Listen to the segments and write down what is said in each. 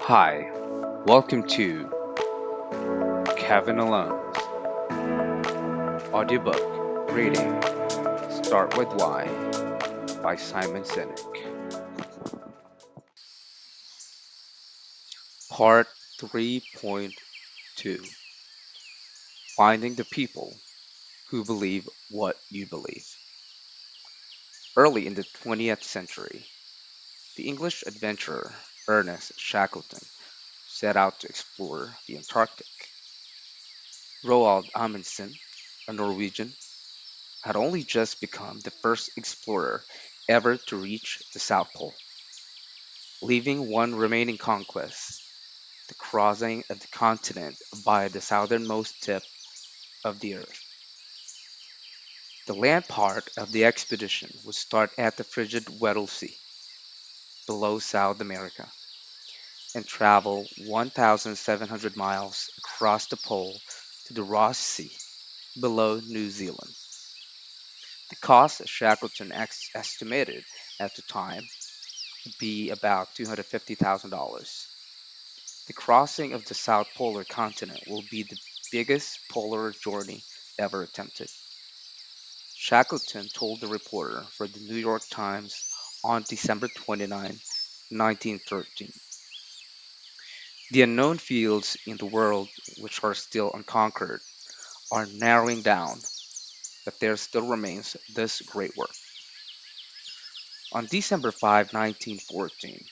Hi, welcome to Kevin Alone's audiobook reading Start With Why by Simon Sinek. Part 3.2 Finding the People Who Believe What You Believe. Early in the 20th century, the English adventurer Ernest Shackleton set out to explore the Antarctic. Roald Amundsen, a Norwegian, had only just become the first explorer ever to reach the South Pole, leaving one remaining conquest, the crossing of the continent by the southernmost tip of the Earth. The land part of the expedition would start at the frigid Weddell Sea, below South America, and travel 1,700 miles across the pole to the Ross Sea, below New Zealand. The cost Shackleton estimated at the time would be about $250,000. The crossing of the South Polar Continent will be the biggest polar journey ever attempted. Shackleton told the reporter for the New York Times on December 29, 1913. The unknown fields in the world which are still unconquered are narrowing down, but there still remains this great work. On December 5, 1914,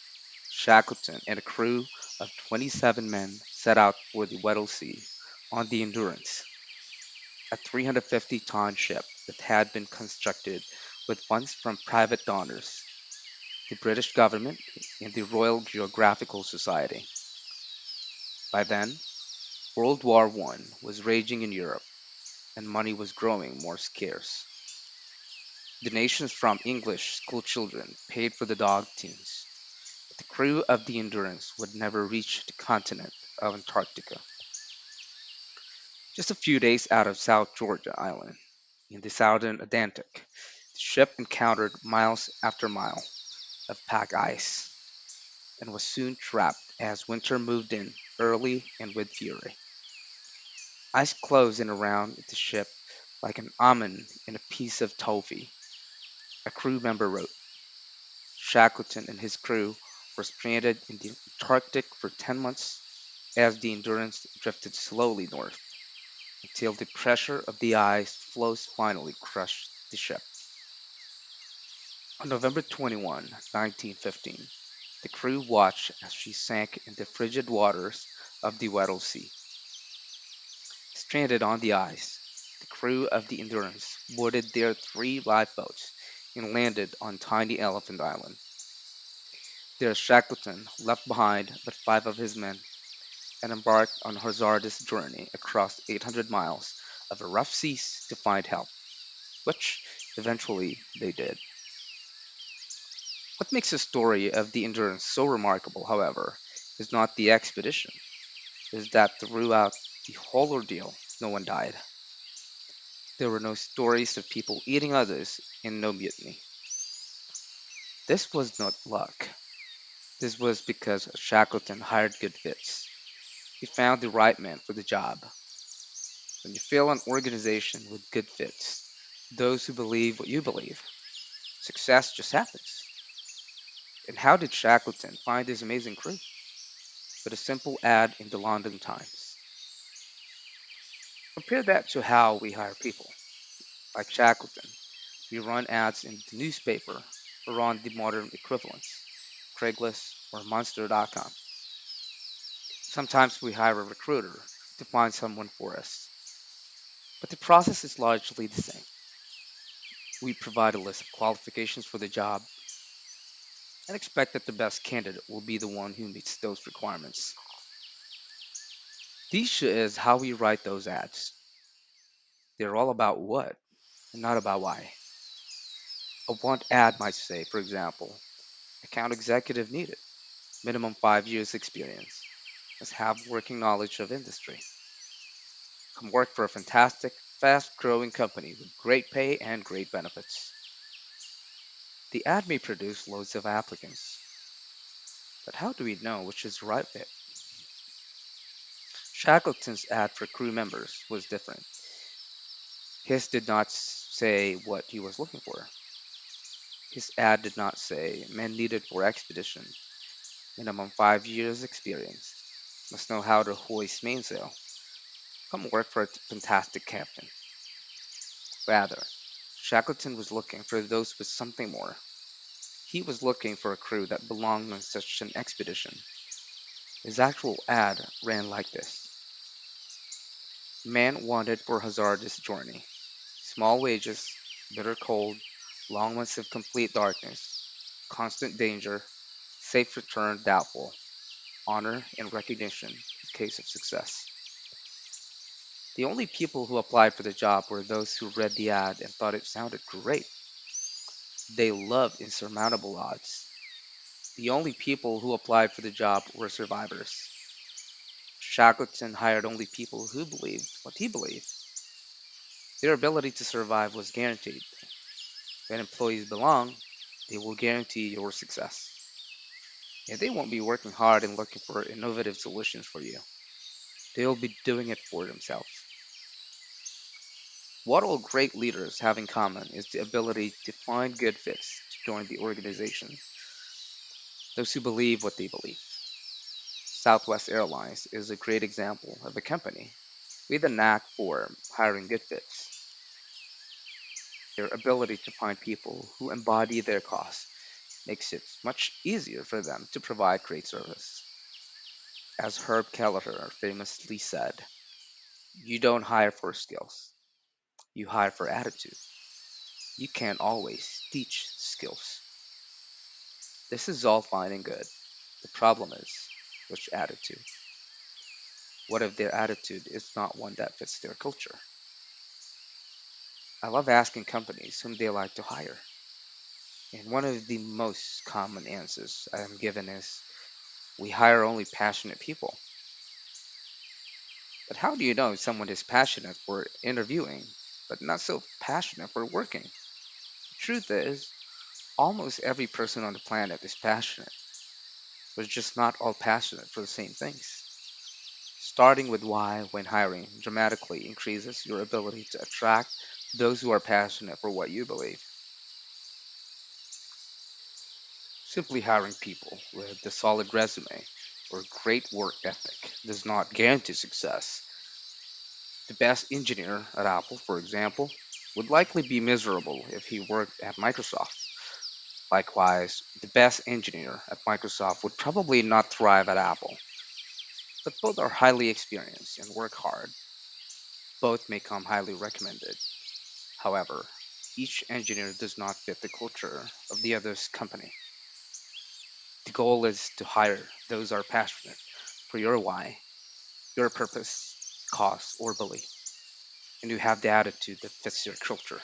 Shackleton and a crew of 27 men set out for the Weddell Sea on the Endurance, a 350-ton ship that had been constructed with funds from private donors, the British government, and the Royal Geographical Society. By then, World War I was raging in Europe, and money was growing more scarce. Donations from English schoolchildren paid for the dog teams, but the crew of the Endurance would never reach the continent of Antarctica. Just a few days out of South Georgia Island, in the southern Atlantic, the ship encountered miles after mile of pack ice and was soon trapped as winter moved in early and with fury. Ice closed in around the ship like an almond in a piece of toffee, a crew member wrote. Shackleton and his crew were stranded in the Antarctic for 10 months as the Endurance drifted slowly north until the pressure of the ice floes finally crushed the ship. On November 21, 1915, the crew watched as she sank in the frigid waters of the Weddell Sea. Stranded on the ice, the crew of the Endurance boarded their three lifeboats and landed on tiny Elephant Island. There Shackleton left behind but five of his men and embarked on a hazardous journey across 800 miles of rough seas to find help, which eventually they did. What makes the story of the Endurance so remarkable, however, is not the expedition, it is that throughout the whole ordeal, no one died. There were no stories of people eating others and no mutiny. This was not luck. This was because Shackleton hired good fits. He found the right man for the job. When you fill an organization with good fits, those who believe what you believe, success just happens. And how did Shackleton find this amazing crew? With a simple ad in the London Times. Compare that to how we hire people. Like Shackleton, we run ads in the newspaper or on the modern equivalents, Craigslist or Monster.com. Sometimes we hire a recruiter to find someone for us, but the process is largely the same. We provide a list of qualifications for the job and expect that the best candidate will be the one who meets those requirements. The issue is how we write those ads. They're all about what and not about why. A want ad might say, for example, account executive needed, minimum 5 years experience, must have working knowledge of industry, come work for a fantastic, fast growing company with great pay and great benefits. The ad may produce loads of applicants, But how do we know which is the right fit? Shackleton's ad for crew members was different. His did not say what he was looking for. His ad did not say men needed for expedition, minimum 5 years experience, must know how to hoist mainsail, come work for a fantastic captain. Rather, Shackleton was looking for those with something more. He was looking for a crew that belonged on such an expedition. His actual ad ran like this: Man wanted for hazardous journey. Small wages, bitter cold, long months of complete darkness, constant danger, safe return doubtful, honor and recognition in case of success. The only people who applied for the job were those who read the ad and thought it sounded great. They loved insurmountable odds. The only people who applied for the job were survivors. Shackleton hired only people who believed what he believed. Their ability to survive was guaranteed. When employees belong, they will guarantee your success. And they won't be working hard and looking for innovative solutions for you. They'll be doing it for themselves. What all great leaders have in common is the ability to find good fits to join the organization, those who believe what they believe. Southwest Airlines is a great example of a company with a knack for hiring good fits. Their ability to find people who embody their cause makes it much easier for them to provide great service. As Herb Kelleher famously said, you don't hire for skills, you hire for attitude. You can't always teach skills. This is all fine and good. The problem is, which attitude? What if their attitude is not one that fits their culture? I love asking companies whom they like to hire. And one of the most common answers I am given is, we hire only passionate people. But how do you know someone is passionate for interviewing, but not so passionate for working? The truth is, almost every person on the planet is passionate. We're just not all passionate for the same things. Starting with why when hiring dramatically increases your ability to attract those who are passionate for what you believe. Simply hiring people with a solid resume or great work ethic does not guarantee success. The best engineer at Apple, for example, would likely be miserable if he worked at Microsoft. Likewise, the best engineer at Microsoft would probably not thrive at Apple. But both are highly experienced and work hard. Both may come highly recommended. However, each engineer does not fit the culture of the other's company. The goal is to hire those who are passionate for your why, your purpose, cause, or belief, and who have the attitude that fits your culture.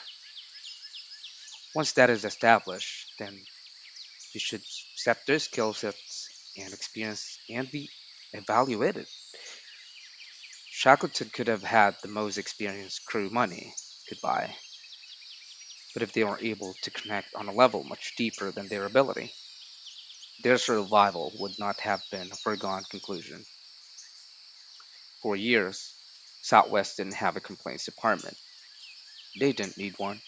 Once that is established, then you should set their skill sets and experience and be evaluated. Shackleton could have had the most experienced crew money could buy, but if they weren't able to connect on a level much deeper than their ability, their survival would not have been a foregone conclusion. For years, Southwest didn't have a complaints department. They didn't need one,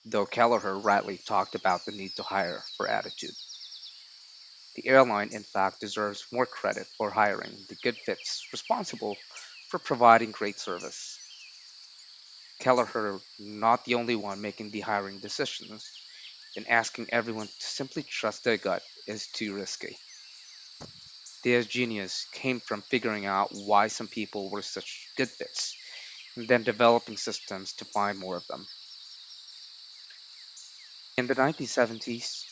though Kelleher rightly talked about the need to hire for attitude. The airline, in fact, deserves more credit for hiring the good fits responsible for providing great service. Kelleher, not the only one making the hiring decisions, and asking everyone to simply trust their gut is too risky. Their genius came from figuring out why some people were such good fits, and then developing systems to find more of them. In the 1970s,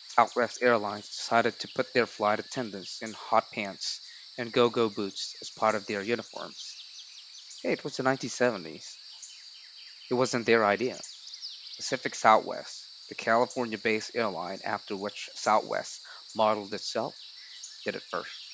Southwest Airlines decided to put their flight attendants in hot pants and go-go boots as part of their uniforms. Hey, it was the 1970s. It wasn't their idea. Pacific Southwest, the California-based airline after which Southwest modeled itself, did it first.